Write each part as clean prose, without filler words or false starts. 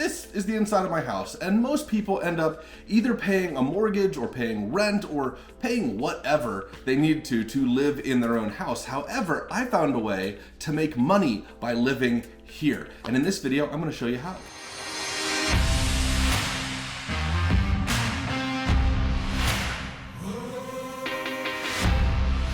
this is the inside of my house, and most people end up either paying a mortgage or paying rent or paying whatever they need to live in their own house. However, I found a way to make money by living here. And in this video, I'm going to show you how.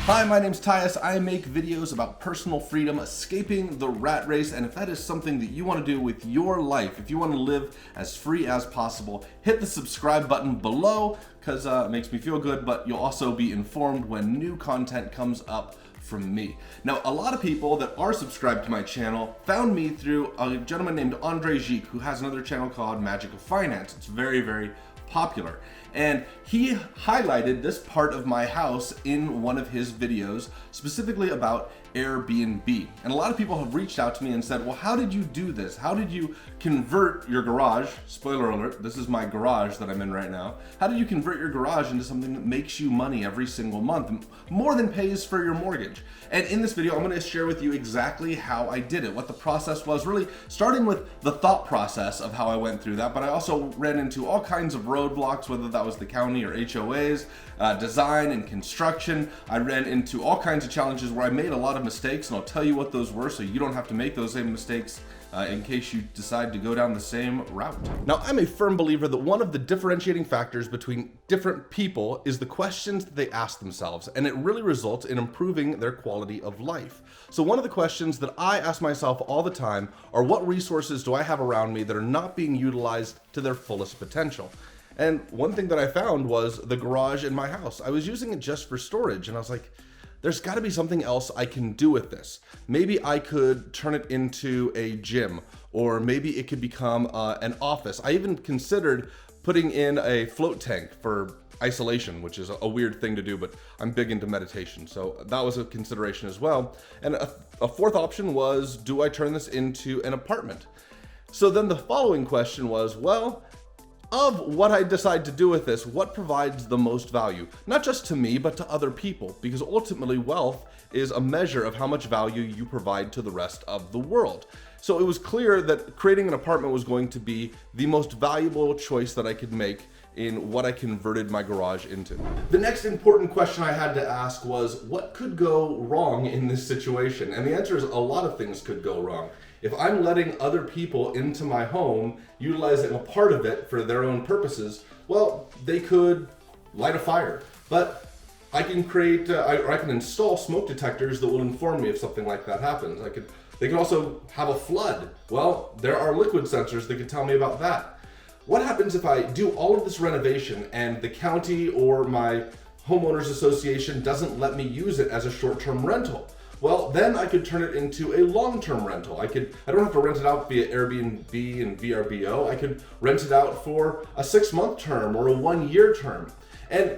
Hi, my name's Tyus. I make videos about personal freedom, escaping the rat race, and if that is something that you want to do with your life, if you want to live as free as possible, hit the subscribe button below because it makes me feel good, but you'll also be informed when new content comes up from me. Now, a lot of people that are subscribed to my channel found me through a gentleman named Andre Gic, who has another channel called Magic of Finance. It's very, very popular. And he highlighted this part of my house in one of his videos, specifically about AirBNB. And a lot of people have reached out to me and said, well, how did you do this? How did you convert your garage? Spoiler alert, this is my garage that I'm in right now. How did you convert your garage into something that makes you money every single month, more than pays for your mortgage? And in this video, I'm going to share with you exactly how I did it, what the process was, really starting with the thought process of how I went through that. But I also ran into all kinds of roadblocks, whether that was the county or HOAs, design and construction. I ran into all kinds of challenges where I made a lot of mistakes, and I'll tell you what those were so you don't have to make those same mistakes in case you decide to go down the same route. Now, I'm a firm believer that one of the differentiating factors between different people is the questions that they ask themselves, and it really results in improving their quality of life. So one of the questions that I ask myself all the time are, what resources do I have around me that are not being utilized to their fullest potential? And one thing that I found was the garage in my house. I was using it just for storage, and I was like, there's got to be something else I can do with this. Maybe I could turn it into a gym, or maybe it could become an office. I even considered putting in a float tank for isolation, which is a weird thing to do, but I'm big into meditation, so that was a consideration as well. And a fourth option was, do I turn this into an apartment? So then the following question was, well, of what I decide to do with this, what provides the most value? Not just to me, but to other people, because ultimately wealth is a measure of how much value you provide to the rest of the world. So it was clear that creating an apartment was going to be the most valuable choice that I could make in what I converted my garage into. The next important question I had to ask was, what could go wrong in this situation? And the answer is a lot of things could go wrong. If I'm letting other people into my home, utilizing a part of it for their own purposes, well, they could light a fire. But I can create, or I can install smoke detectors that will inform me if something like that happens. They can also have a flood. Well, there are liquid sensors that can tell me about that. What happens if I do all of this renovation and the county or my homeowners association doesn't let me use it as a short-term rental? Well, then I could turn it into a long-term rental. I don't have to rent it out via AirBNB and VRBO. I could rent it out for a 6-month term or a 1-year term. And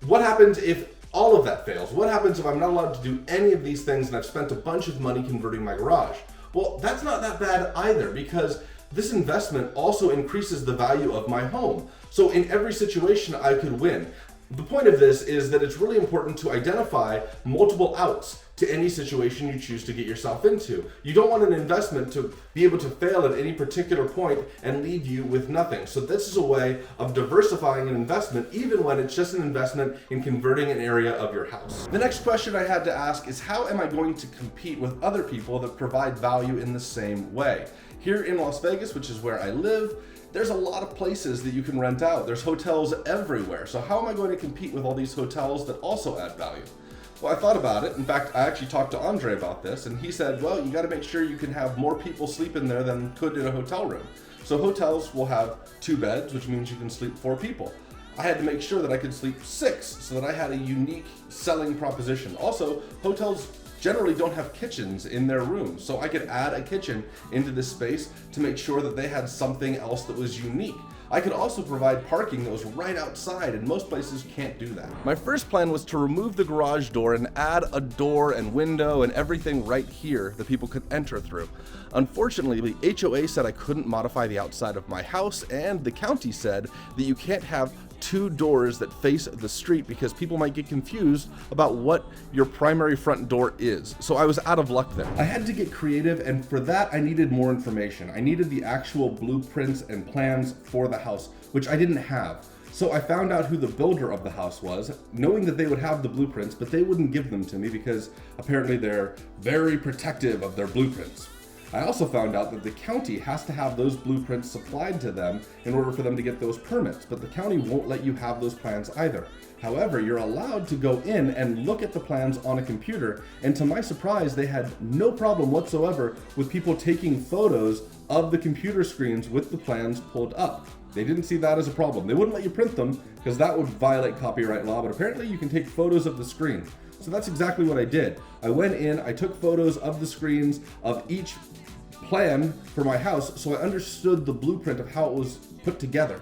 what happens if all of that fails? What happens if I'm not allowed to do any of these things and I've spent a bunch of money converting my garage? Well, that's not that bad either, because this investment also increases the value of my home. So in every situation, I could win. The point of this is that it's really important to identify multiple outs to any situation you choose to get yourself into. You don't want an investment to be able to fail at any particular point and leave you with nothing. So this is a way of diversifying an investment, even when it's just an investment in converting an area of your house. The next question I had to ask is, how am I going to compete with other people that provide value in the same way? Here in Las Vegas, which is where I live, there's a lot of places that you can rent out. There's hotels everywhere. So how am I going to compete with all these hotels that also add value? Well, I thought about it. In fact, I actually talked to Andre about this, and he said, well, you got to make sure you can have more people sleep in there than could in a hotel room. So hotels will have 2 beds, which means you can sleep 4 people. I had to make sure that I could sleep 6 so that I had a unique selling proposition. Also, hotels generally don't have kitchens in their rooms, so I could add a kitchen into this space to make sure that they had something else that was unique. I could also provide parking that was right outside, and most places can't do that. My first plan was to remove the garage door and add a door and window and everything right here that people could enter through. Unfortunately, the HOA said I couldn't modify the outside of my house, and the county said that you can't have 2 doors that face the street because people might get confused about what your primary front door is. So I was out of luck there. I had to get creative, and for that I needed more information. I needed the actual blueprints and plans for the house, which I didn't have. So I found out who the builder of the house was, knowing that they would have the blueprints, but they wouldn't give them to me because apparently they're very protective of their blueprints. I also found out that the county has to have those blueprints supplied to them in order for them to get those permits, but the county won't let you have those plans either. However, you're allowed to go in and look at the plans on a computer, and to my surprise, they had no problem whatsoever with people taking photos of the computer screens with the plans pulled up. They didn't see that as a problem. They wouldn't let you print them because that would violate copyright law, but apparently you can take photos of the screen. So that's exactly what I did. I went in, I took photos of the screens of each plan for my house, so I understood the blueprint of how it was put together.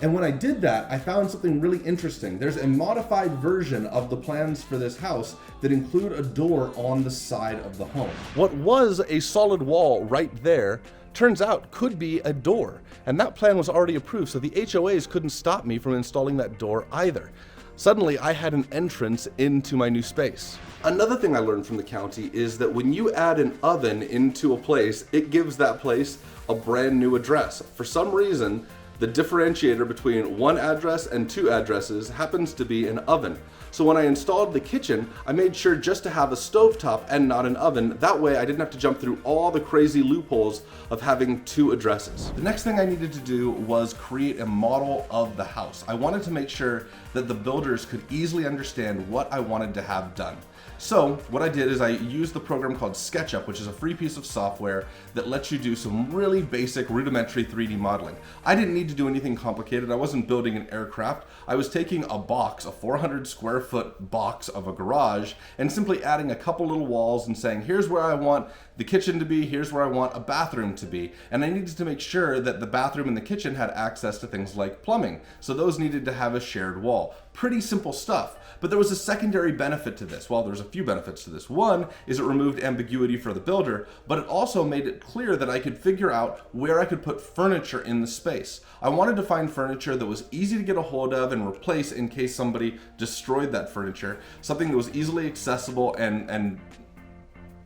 And when I did that, I found something really interesting. There's a modified version of the plans for this house that include a door on the side of the home. What was a solid wall right there turns out could be a door, and that plan was already approved, so the HOAs couldn't stop me from installing that door either. Suddenly, I had an entrance into my new space. Another thing I learned from the county is that when you add an oven into a place, it gives that place a brand new address. For some reason, the differentiator between one address and 2 addresses happens to be an oven. So when I installed the kitchen, I made sure just to have a stovetop and not an oven. That way I didn't have to jump through all the crazy loopholes of having 2 addresses. The next thing I needed to do was create a model of the house. I wanted to make sure that the builders could easily understand what I wanted to have done. So what I did is I used the program called SketchUp, which is a free piece of software that lets you do some really basic rudimentary 3D modeling. I didn't need to do anything complicated. I wasn't building an aircraft. I was taking a box, a 400 square foot box of a garage, and simply adding a couple little walls and saying, here's where I want the kitchen to be, here's where I want a bathroom to be. And I needed to make sure that the bathroom and the kitchen had access to things like plumbing. So those needed to have a shared wall. Pretty simple stuff. But there was a secondary benefit to this. Well, there's a few benefits to this. One is it removed ambiguity for the builder, but it also made it clear that I could figure out where I could put furniture in the space. I wanted to find furniture that was easy to get a hold of and replace in case somebody destroyed that furniture, something that was easily accessible and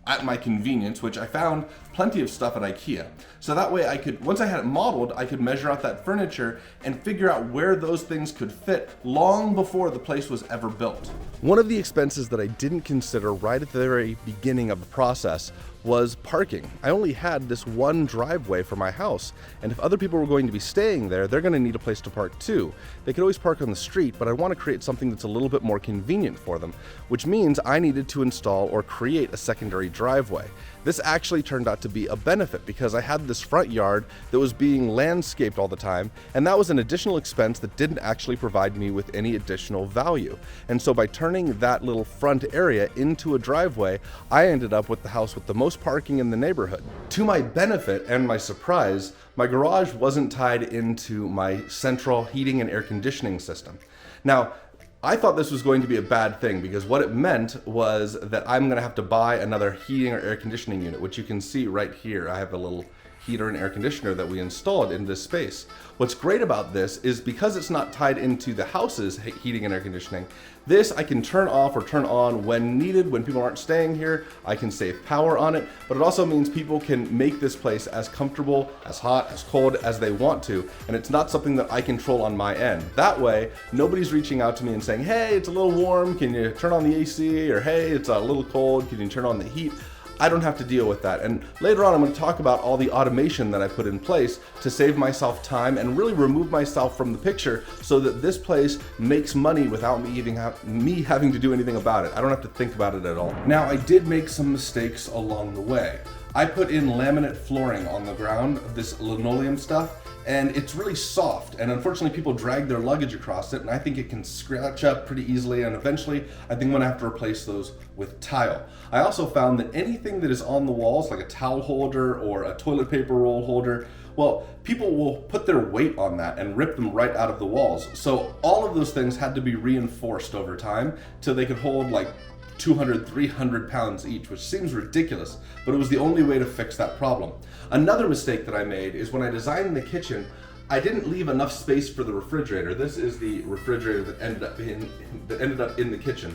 at my convenience, which I found plenty of stuff at IKEA. So that way I could, once I had it modeled, I could measure out that furniture and figure out where those things could fit long before the place was ever built. One of the expenses that I didn't consider right at the very beginning of the process was parking. I only had this one driveway for my house, and if other people were going to be staying there, they're going to need a place to park too. They could always park on the street, but I want to create something that's a little bit more convenient for them, which means I needed to install or create a secondary driveway. This actually turned out to be a benefit because I had this front yard that was being landscaped all the time, and that was an additional expense that didn't actually provide me with any additional value. And so by turning that little front area into a driveway, I ended up with the house with the most parking in the neighborhood. To my benefit and my surprise, my garage wasn't tied into my central heating and air conditioning system. Now, I thought this was going to be a bad thing because what it meant was that I'm going to have to buy another heating or air conditioning unit, which you can see right here. I have a little heater and air conditioner that we installed in this space. What's great about this is because it's not tied into the house's heating and air conditioning, this I can turn off or turn on when needed. When people aren't staying here, I can save power on it, but it also means people can make this place as comfortable, as hot, as cold as they want to, and it's not something that I control on my end. That way, nobody's reaching out to me and saying, hey, it's a little warm, can you turn on the AC? Or hey, it's a little cold, can you turn on the heat? I don't have to deal with that. And later on, I'm going to talk about all the automation that I put in place to save myself time and really remove myself from the picture so that this place makes money without me having to do anything about it. I don't have to think about it at all. Now, I did make some mistakes along the way. I put in laminate flooring on the ground, this linoleum stuff, and it's really soft, and unfortunately people drag their luggage across it, and I think it can scratch up pretty easily, and eventually I think I'm gonna have to replace those with tile. I also found that anything that is on the walls, like a towel holder or a toilet paper roll holder, well, people will put their weight on that and rip them right out of the walls. So all of those things had to be reinforced over time till they could hold like 200, 300 pounds each, which seems ridiculous, but it was the only way to fix that problem. Another mistake that I made is when I designed the kitchen, I didn't leave enough space for the refrigerator. This is the refrigerator that ended up in the kitchen.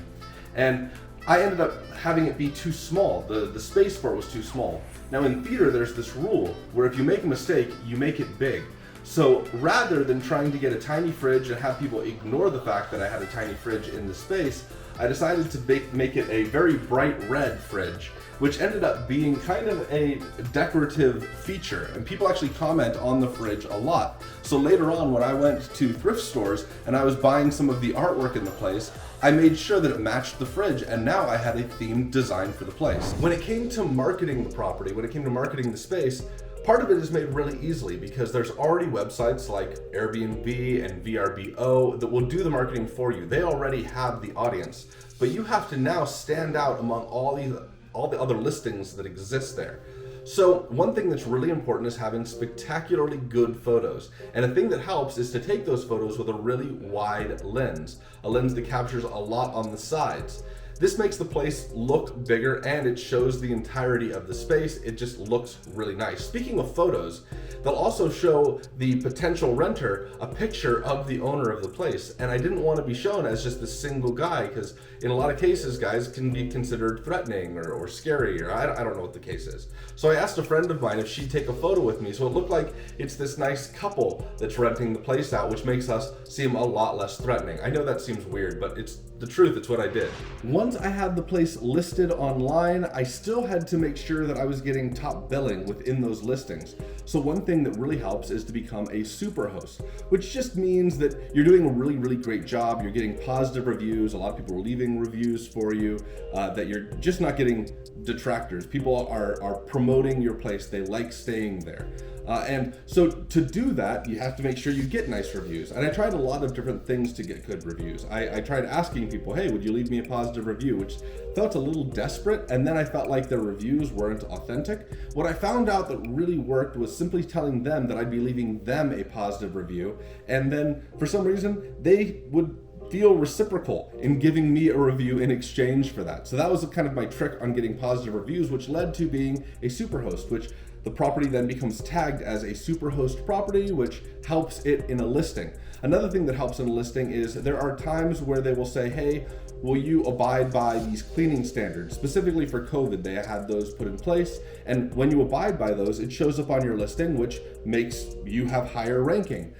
And I ended up having it be too small. The space for it was too small. Now in theater, there's this rule where if you make a mistake, you make it big. So rather than trying to get a tiny fridge and have people ignore the fact that I had a tiny fridge in the space, I decided to make it a very bright red fridge, which ended up being kind of a decorative feature, and people actually comment on the fridge a lot. So later on, when I went to thrift stores and I was buying some of the artwork in the place, I made sure that it matched the fridge, and now I had a themed design for the place. When it came to marketing the property, when it came to marketing the space, part of it is made really easily because there's already websites like AirBNB and VRBO that will do the marketing for you. They already have the audience, but you have to now stand out among all the other listings that exist there. So one thing that's really important is having spectacularly good photos. And a thing that helps is to take those photos with a really wide lens, a lens that captures a lot on the sides. This makes the place look bigger and it shows the entirety of the space. It just looks really nice. Speaking of photos, they'll also show the potential renter a picture of the owner of the place. And I didn't want to be shown as just a single guy because in a lot of cases, guys can be considered threatening or scary, or I don't know what the case is. So I asked a friend of mine if she'd take a photo with me. So it looked like it's this nice couple that's renting the place out, which makes us seem a lot less threatening. I know that seems weird, but it's the truth. It's what I did. Once I had the place listed online, I still had to make sure that I was getting top billing within those listings. So one thing that really helps is to become a super host, which just means that you're doing a really, really great job. You're getting positive reviews. A lot of people are leaving reviews for you, that you're just not getting detractors. People are promoting your place. They like staying there. And so to do that, you have to make sure you get nice reviews. And I tried a lot of different things to get good reviews. I tried asking people, hey, would you leave me a positive review? Which felt a little desperate. And then I felt like their reviews weren't authentic. What I found out that really worked was simply telling them that I'd be leaving them a positive review. And then for some reason, they would feel reciprocal in giving me a review in exchange for that. So that was kind of my trick on getting positive reviews, which led to being a superhost, which the property then becomes tagged as a superhost property, which helps it in a listing. Another thing that helps in a listing is there are times where they will say, hey, will you abide by these cleaning standards? Specifically for COVID, they had those put in place. And when you abide by those, it shows up on your listing, which makes you have higher ranking.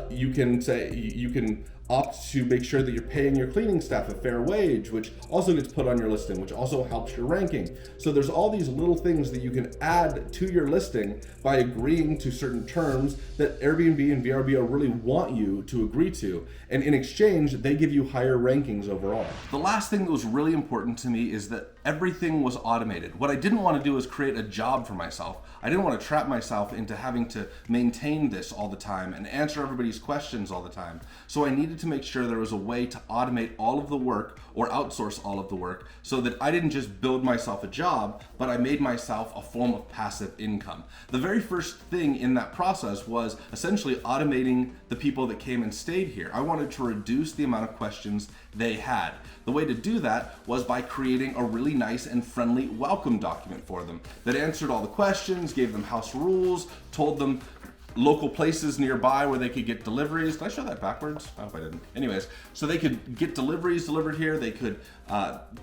You can opt to make sure that you're paying your cleaning staff a fair wage, which also gets put on your listing, which also helps your ranking. So there's all these little things that you can add to your listing by agreeing to certain terms that Airbnb and VRBO really want you to agree to. And in exchange, they give you higher rankings overall. The last thing that was really important to me is that everything was automated. What I didn't want to do is create a job for myself. I didn't want to trap myself into having to maintain this all the time and answer everybody's questions all the time. So I needed to make sure there was a way to automate all of the work or outsource all of the work so that I didn't just build myself a job, but I made myself a form of passive income. The very first thing in that process was essentially automating the people that came and stayed here. I wanted to reduce the amount of questions they had. The way to do that was by creating a really nice and friendly welcome document for them that answered all the questions, gave them house rules, told them local places nearby where they could get deliveries. Did I show that backwards? I hope I didn't. Anyways, so they could get deliveries delivered here. They could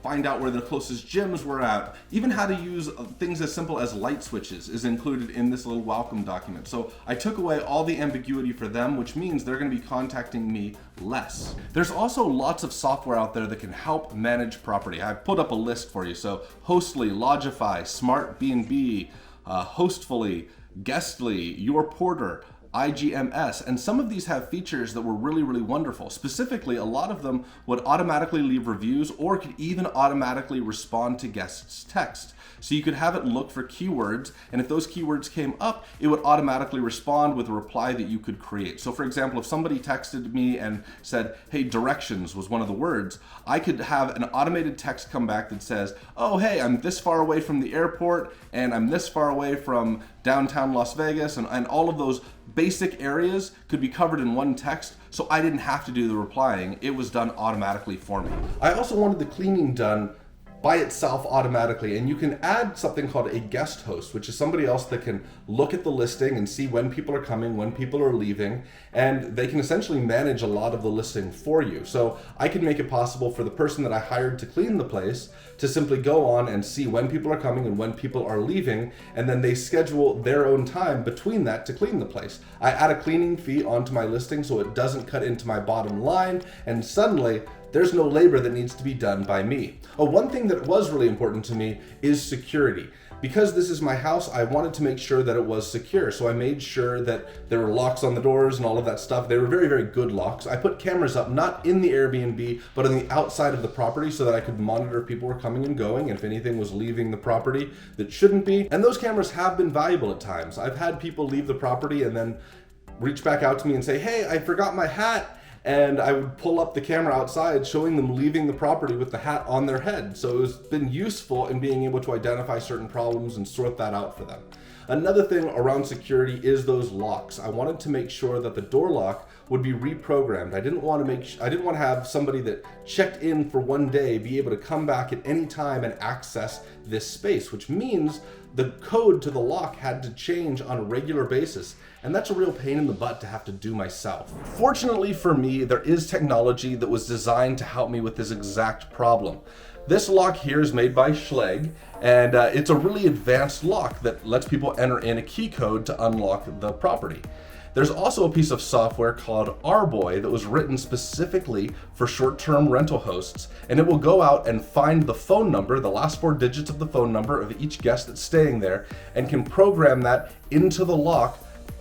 find out where the closest gyms were at. Even how to use things as simple as light switches is included in this little welcome document. So I took away all the ambiguity for them, which means they're going to be contacting me less. There's also lots of software out there that can help manage property. I've put up a list for you. So Hostly, Lodgify, Smart B&B, Hostfully, Guestly, Your Porter, IGMS, and some of these have features that were really, really wonderful. Specifically, a lot of them would automatically leave reviews or could even automatically respond to guests' text. So you could have it look for keywords, and if those keywords came up, it would automatically respond with a reply that you could create. So for example, if somebody texted me and said, hey, directions was one of the words, I could have an automated text come back that says, oh, hey, I'm this far away from the airport, and I'm this far away from downtown Las Vegas, and all of those basic areas could be covered in one text, so I didn't have to do the replying. It was done automatically for me. I also wanted the cleaning done by itself automatically, and you can add something called a guest host, which is somebody else that can look at the listing and see when people are coming, when people are leaving, and they can essentially manage a lot of the listing for you. So I can make it possible for the person that I hired to clean the place to simply go on and see when people are coming and when people are leaving, and then they schedule their own time between that to clean the place. I add a cleaning fee onto my listing so it doesn't cut into my bottom line, and suddenly there's no labor that needs to be done by me. One thing that was really important to me is security. Because this is my house, I wanted to make sure that it was secure. So I made sure that there were locks on the doors and all of that stuff. They were very, very good locks. I put cameras up, not in the Airbnb, but on the outside of the property so that I could monitor if people were coming and going, and if anything was leaving the property that shouldn't be. And those cameras have been valuable at times. I've had people leave the property and then reach back out to me and say, hey, I forgot my hat. And I would pull up the camera outside showing them leaving the property with the hat on their head. So it's been useful in being able to identify certain problems and sort that out for them. Another thing around security is those locks. I wanted to make sure that the door lock would be reprogrammed. I didn't want to have somebody that checked in for one day be able to come back at any time and access this space, which means the code to the lock had to change on a regular basis. And that's a real pain in the butt to have to do myself. Fortunately for me, there is technology that was designed to help me with this exact problem. This lock here is made by Schlage, and it's a really advanced lock that lets people enter in a key code to unlock the property. There's also a piece of software called AirBNB that was written specifically for short-term rental hosts, and it will go out and find the phone number, the last 4 digits of the phone number of each guest that's staying there, and can program that into the lock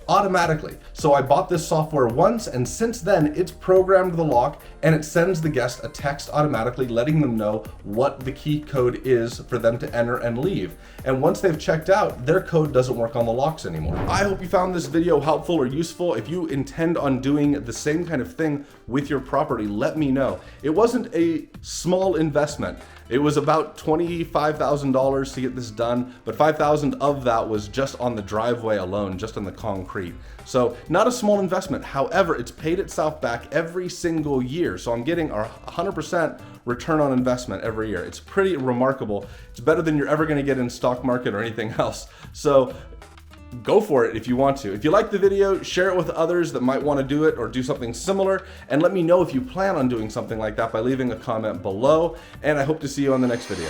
automatically. So I bought this software once, and since then it's programmed the lock, and it sends the guest a text automatically letting them know what the key code is for them to enter and leave. And once they've checked out, their code doesn't work on the locks anymore. I hope you found this video helpful or useful. If you intend on doing the same kind of thing with your property, let me know. It wasn't a small investment. It was about $25,000 to get this done, but $5,000 of that was just on the driveway alone, just on the concrete. So not a small investment. However, it's paid itself back every single year. So I'm getting a 100% return on investment every year. It's pretty remarkable. It's better than you're ever gonna get in stock market or anything else. So go for it if you want to. If you like the video, share it with others that might want to do it or do something similar, and let me know if you plan on doing something like that by leaving a comment below, and I hope to see you on the next video.